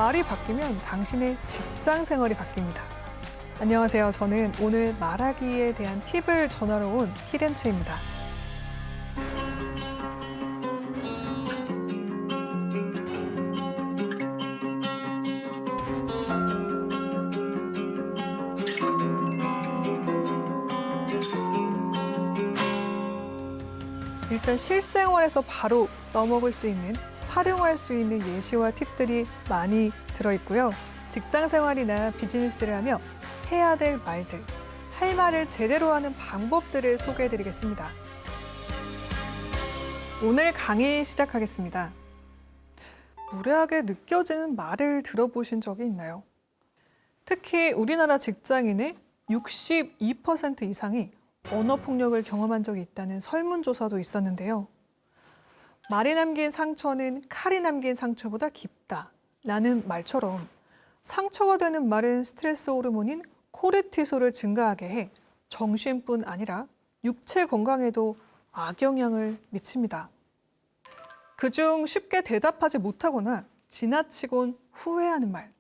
말이 바뀌면 당신의 직장 생활이 바뀝니다. 안녕하세요. 저는 오늘 말하기에 대한 팁을 전하러 온 히렌츠입니다. 일단 실생활에서 바로 써먹을 수 있는, 활용할 수 있는 예시와 팁들이 많이 들어있고요. 직장 생활이나 비즈니스를 하며 해야 될 말들, 할 말을 제대로 하는 방법들을 소개해드리겠습니다. 오늘 강의 시작하겠습니다. 무례하게 느껴지는 말을 들어보신 적이 있나요? 특히 우리나라 직장인의 62% 이상이 언어폭력을 경험한 적이 있다는 설문조사도 있었는데요. 말이 남긴 상처는 칼이 남긴 상처보다 깊다라는 말처럼 상처가 되는 말은 스트레스 호르몬인 코르티솔을 증가하게 해 정신뿐 아니라 육체 건강에도 악영향을 미칩니다. 그중 쉽게 대답하지 못하거나 지나치곤 후회하는 말,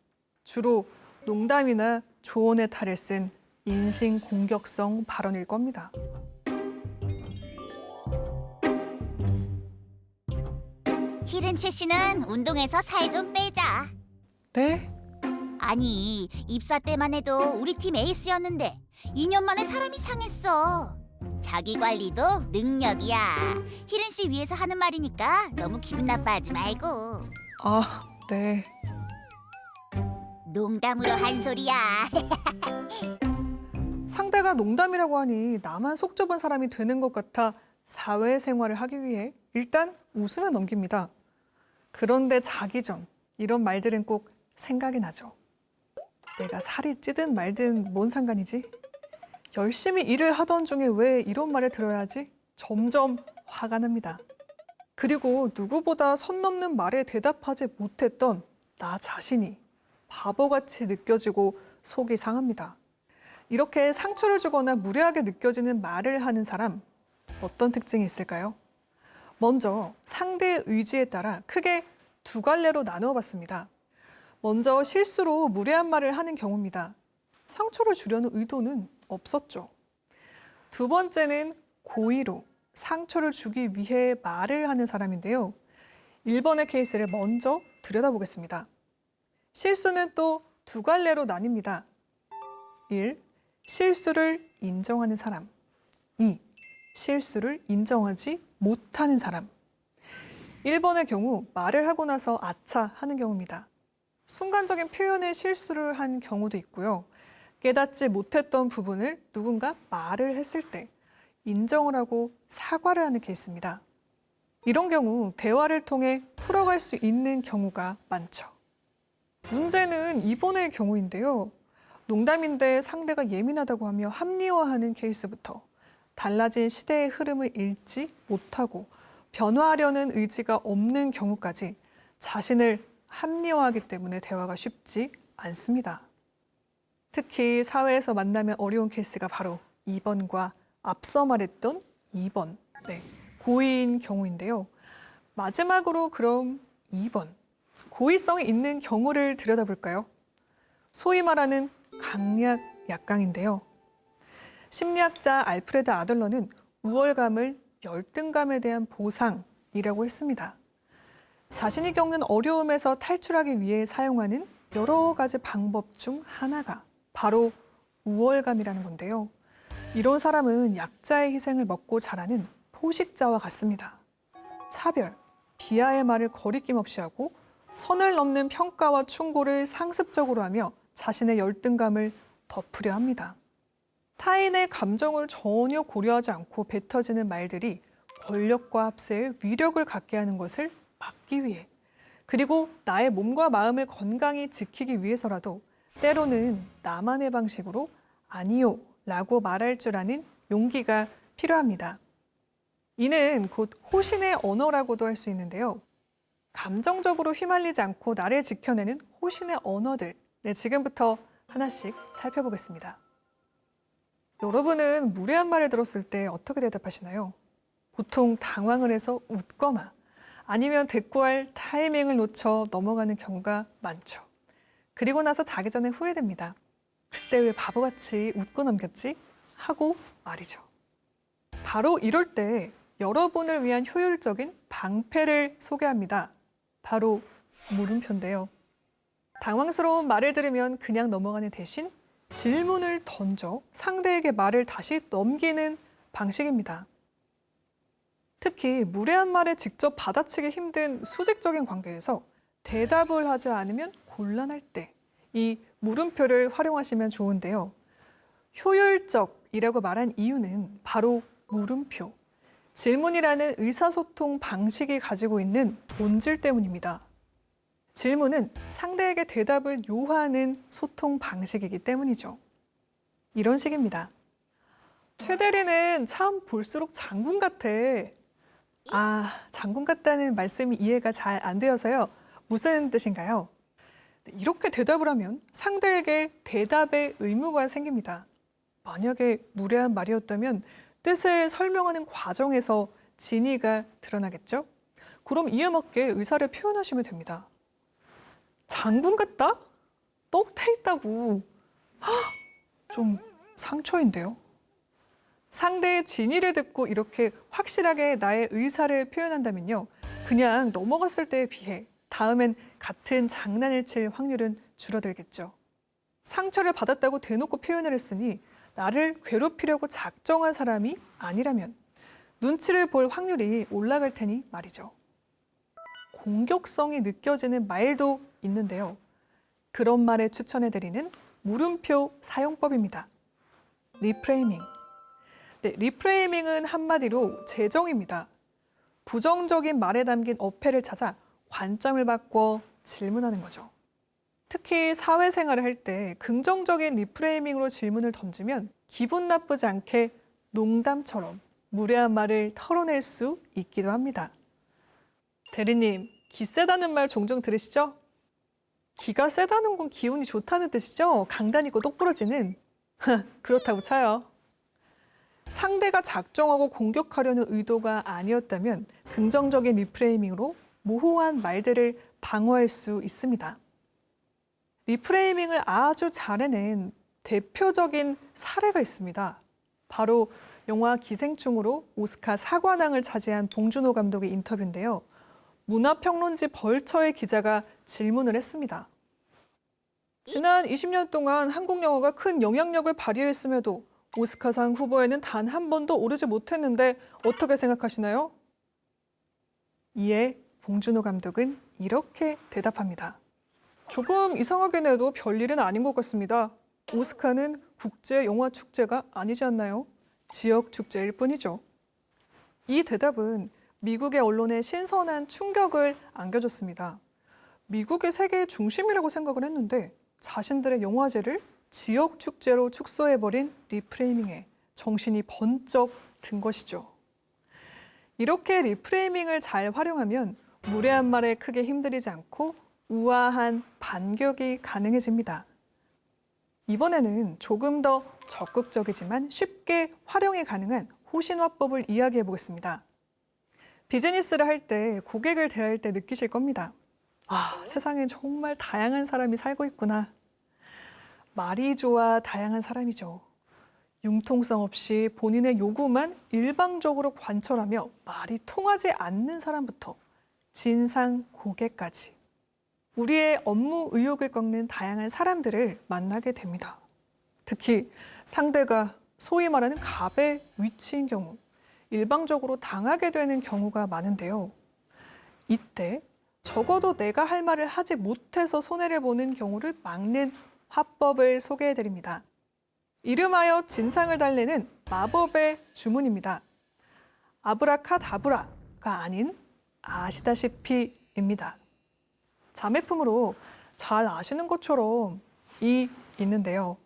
주로 농담이나 조언의 탈을 쓴 인신공격성 발언일 겁니다. 히렌츠 씨는 운동해서 살 좀 빼자. 네? 아니, 입사 때만 해도 우리 팀 에이스였는데 2년 만에 사람이 상했어. 자기 관리도 능력이야. 히렌 씨 위해서 하는 말이니까 너무 기분 나빠하지 말고. 아, 네. 농담으로 한 소리야. 상대가 농담이라고 하니 나만 속 좁은 사람이 되는 것 같아 사회생활을 하기 위해 일단 웃으며 넘깁니다. 그런데 자기 전 이런 말들은 꼭 생각이 나죠. 내가 살이 찌든 말든 뭔 상관이지? 열심히 일을 하던 중에 왜 이런 말을 들어야 하지? 점점 화가 납니다. 그리고 누구보다 선 넘는 말에 대답하지 못했던 나 자신이 바보같이 느껴지고 속이 상합니다. 이렇게 상처를 주거나 무례하게 느껴지는 말을 하는 사람, 어떤 특징이 있을까요? 먼저 상대의 의지에 따라 크게 두 갈래로 나누어 봤습니다. 먼저 실수로 무례한 말을 하는 경우입니다. 상처를 주려는 의도는 없었죠. 두 번째는 고의로 상처를 주기 위해 말을 하는 사람인데요. 1번의 케이스를 먼저 들여다보겠습니다. 실수는 또 두 갈래로 나뉩니다. 1. 실수를 인정하는 사람. 2. 실수를 인정하지 못하는 사람. 1번의 경우 말을 하고 나서 아차 하는 경우입니다. 순간적인 표현에 실수를 한 경우도 있고요. 깨닫지 못했던 부분을 누군가 말을 했을 때 인정을 하고 사과를 하는 케이스입니다. 이런 경우 대화를 통해 풀어갈 수 있는 경우가 많죠. 문제는 2번의 경우인데요. 농담인데 상대가 예민하다고 하며 합리화하는 케이스부터 달라진 시대의 흐름을 읽지 못하고 변화하려는 의지가 없는 경우까지 자신을 합리화하기 때문에 대화가 쉽지 않습니다. 특히 사회에서 만나면 어려운 케이스가 바로 2번과 앞서 말했던 2번, 고의인 경우인데요. 마지막으로 그럼 2번, 고의성이 있는 경우를 들여다볼까요? 소위 말하는 강약 약강인데요. 심리학자 알프레드 아들러는 우월감을 열등감에 대한 보상이라고 했습니다. 자신이 겪는 어려움에서 탈출하기 위해 사용하는 여러 가지 방법 중 하나가 바로 우월감이라는 건데요. 이런 사람은 약자의 희생을 먹고 자라는 포식자와 같습니다. 차별, 비하의 말을 거리낌 없이 하고 선을 넘는 평가와 충고를 상습적으로 하며 자신의 열등감을 덮으려 합니다. 타인의 감정을 전혀 고려하지 않고 뱉어지는 말들이 권력과 합세의 위력을 갖게 하는 것을 막기 위해, 그리고 나의 몸과 마음을 건강히 지키기 위해서라도 때로는 나만의 방식으로 아니요 라고 말할 줄 아는 용기가 필요합니다. 이는 곧 호신의 언어라고도 할 수 있는데요. 감정적으로 휘말리지 않고 나를 지켜내는 호신의 언어들, 지금부터 하나씩 살펴보겠습니다. 여러분은 무례한 말을 들었을 때 어떻게 대답하시나요? 보통 당황을 해서 웃거나 아니면 대꾸할 타이밍을 놓쳐 넘어가는 경우가 많죠. 그리고 나서 자기 전에 후회됩니다. 그때 왜 바보같이 웃고 넘겼지? 하고 말이죠. 바로 이럴 때 여러분을 위한 효율적인 방패를 소개합니다. 바로 물음표인데요. 당황스러운 말을 들으면 그냥 넘어가는 대신 질문을 던져 상대에게 말을 다시 넘기는 방식입니다. 특히 무례한 말에 직접 받아치기 힘든 수직적인 관계에서 대답을 하지 않으면 곤란할 때 이 물음표를 활용하시면 좋은데요. 효율적이라고 말한 이유는 바로 물음표, 질문이라는 의사소통 방식이 가지고 있는 본질 때문입니다. 질문은 상대에게 대답을 요하는 소통 방식이기 때문이죠. 이런 식입니다. 최 대리는 참 볼수록 장군 같아. 아, 장군 같다는 말씀이 이해가 잘 안 되어서요. 무슨 뜻인가요? 이렇게 대답을 하면 상대에게 대답의 의무가 생깁니다. 만약에 무례한 말이었다면 뜻을 설명하는 과정에서 진의가 드러나겠죠? 그럼 이에 맞게 의사를 표현하시면 됩니다. 장군 같다? 떡 타 있다고. 좀 상처인데요. 상대의 진의를 듣고 이렇게 확실하게 나의 의사를 표현한다면요. 그냥 넘어갔을 때에 비해 다음엔 같은 장난을 칠 확률은 줄어들겠죠. 상처를 받았다고 대놓고 표현을 했으니 나를 괴롭히려고 작정한 사람이 아니라면 눈치를 볼 확률이 올라갈 테니 말이죠. 공격성이 느껴지는 말도 있는데요. 그런 말에 추천해드리는 물음표 사용법입니다. 리프레이밍. 네, 리프레이밍은 한마디로 재정의입니다. 부정적인 말에 담긴 어폐를 찾아 관점을 바꿔 질문하는 거죠. 특히 사회생활을 할 때 긍정적인 리프레이밍으로 질문을 던지면 기분 나쁘지 않게 농담처럼 무례한 말을 털어낼 수 있기도 합니다. 대리님, 기 세다는 말 종종 들으시죠? 기가 세다는 건 기운이 좋다는 뜻이죠? 강단 있고 똑부러지는. 그렇다고 쳐요. 상대가 작정하고 공격하려는 의도가 아니었다면 긍정적인 리프레이밍으로 모호한 말들을 방어할 수 있습니다. 리프레이밍을 아주 잘 해낸 대표적인 사례가 있습니다. 바로 영화 기생충으로 오스카 사관왕을 차지한 봉준호 감독의 인터뷰인데요. 문화평론지 벌처의 기자가 질문을 했습니다. 지난 20년 동안 한국 영화가 큰 영향력을 발휘했음에도 오스카상 후보에는 단 한 번도 오르지 못했는데 어떻게 생각하시나요? 이에 봉준호 감독은 이렇게 대답합니다. 조금 이상하긴 해도 별일은 아닌 것 같습니다. 오스카는 국제 영화 축제가 아니지 않나요? 지역 축제일 뿐이죠. 이 대답은 미국의 언론에 신선한 충격을 안겨줬습니다. 미국의 세계의 중심이라고 생각을 했는데 자신들의 영화제를 지역 축제로 축소해버린 리프레이밍에 정신이 번쩍 든 것이죠. 이렇게 리프레이밍을 잘 활용하면 무례한 말에 크게 힘들이지 않고 우아한 반격이 가능해집니다. 이번에는 조금 더 적극적이지만 쉽게 활용이 가능한 호신화법을 이야기해 보겠습니다. 비즈니스를 할 때, 고객을 대할 때 느끼실 겁니다. 아, 세상에 정말 다양한 사람이 살고 있구나. 말이 좋아 다양한 사람이죠. 융통성 없이 본인의 요구만 일방적으로 관철하며 말이 통하지 않는 사람부터 진상 고객까지 우리의 업무 의욕을 꺾는 다양한 사람들을 만나게 됩니다. 특히 상대가 소위 말하는 갑의 위치인 경우 일방적으로 당하게 되는 경우가 많은데요. 이때 적어도 내가 할 말을 하지 못해서 손해를 보는 경우를 막는 화법을 소개해드립니다. 이름하여 진상을 달래는 마법의 주문입니다. 아브라카다브라가 아닌 아시다시피입니다. 자매품으로 잘 아시는 것처럼 있는데요.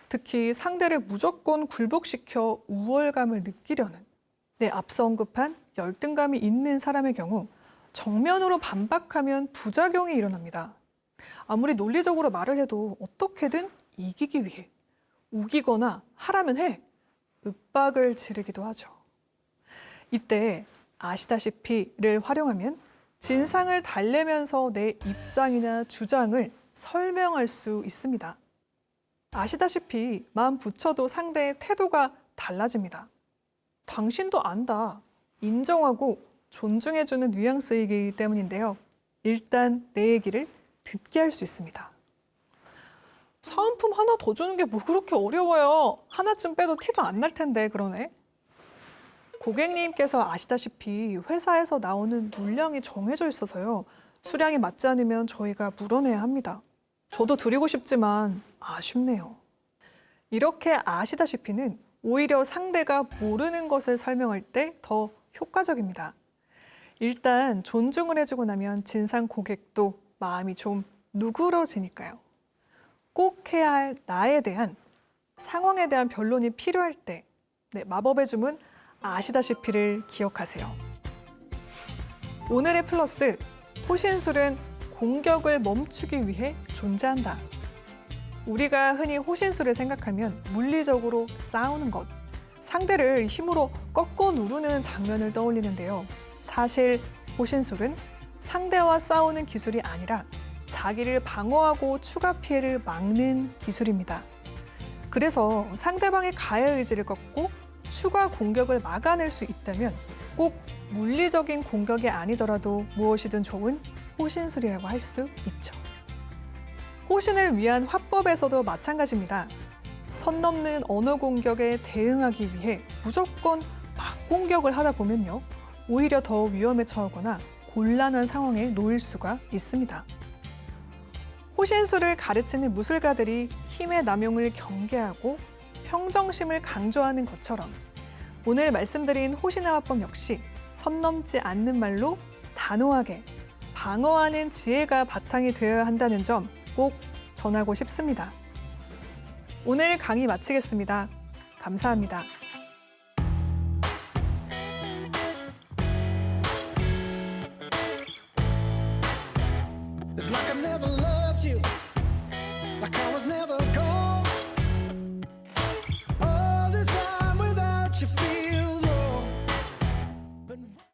특히 상대를 무조건 굴복시켜 우월감을 느끼려는 앞서 언급한 열등감이 있는 사람의 경우 정면으로 반박하면 부작용이 일어납니다. 아무리 논리적으로 말을 해도 어떻게든 이기기 위해 우기거나 하라면 해 윽박을 지르기도 하죠. 이때 아시다시피를 활용하면 진상을 달래면서 내 입장이나 주장을 설명할 수 있습니다. 아시다시피 마음 붙여도 상대의 태도가 달라집니다. 당신도 안다. 인정하고 존중해주는 뉘앙스이기 때문인데요. 일단 내 얘기를 듣게 할 수 있습니다. 사은품 하나 더 주는 게 뭐 그렇게 어려워요. 하나쯤 빼도 티도 안 날 텐데 그러네. 고객님께서 아시다시피 회사에서 나오는 물량이 정해져 있어서요. 수량이 맞지 않으면 저희가 물어내야 합니다. 저도 드리고 싶지만 아쉽네요. 이렇게 아시다시피는 오히려 상대가 모르는 것을 설명할 때 더 효과적입니다. 일단 존중을 해주고 나면 진상 고객도 마음이 좀 누그러지니까요. 꼭 해야 할 나에 대한 상황에 대한 변론이 필요할 때 마법의 주문 아시다시피를 기억하세요. 오늘의 플러스, 호신술은 공격을 멈추기 위해 존재한다. 우리가 흔히 호신술을 생각하면 물리적으로 싸우는 것, 상대를 힘으로 꺾어 누르는 장면을 떠올리는데요. 사실 호신술은 상대와 싸우는 기술이 아니라 자기를 방어하고 추가 피해를 막는 기술입니다. 그래서 상대방의 가해 의지를 꺾고 추가 공격을 막아낼 수 있다면 꼭 물리적인 공격이 아니더라도 무엇이든 좋은 호신술이라고 할 수 있죠. 호신을 위한 화법에서도 마찬가지입니다. 선 넘는 언어 공격에 대응하기 위해 무조건 막공격을 하다 보면요. 오히려 더 위험에 처하거나 곤란한 상황에 놓일 수가 있습니다. 호신술을 가르치는 무술가들이 힘의 남용을 경계하고 평정심을 강조하는 것처럼 오늘 말씀드린 호신의 화법 역시 선 넘지 않는 말로 단호하게 방어하는 지혜가 바탕이 되어야 한다는 점 꼭 전하고 싶습니다. 오늘 강의 마치겠습니다. 감사합니다. It's like I never loved you.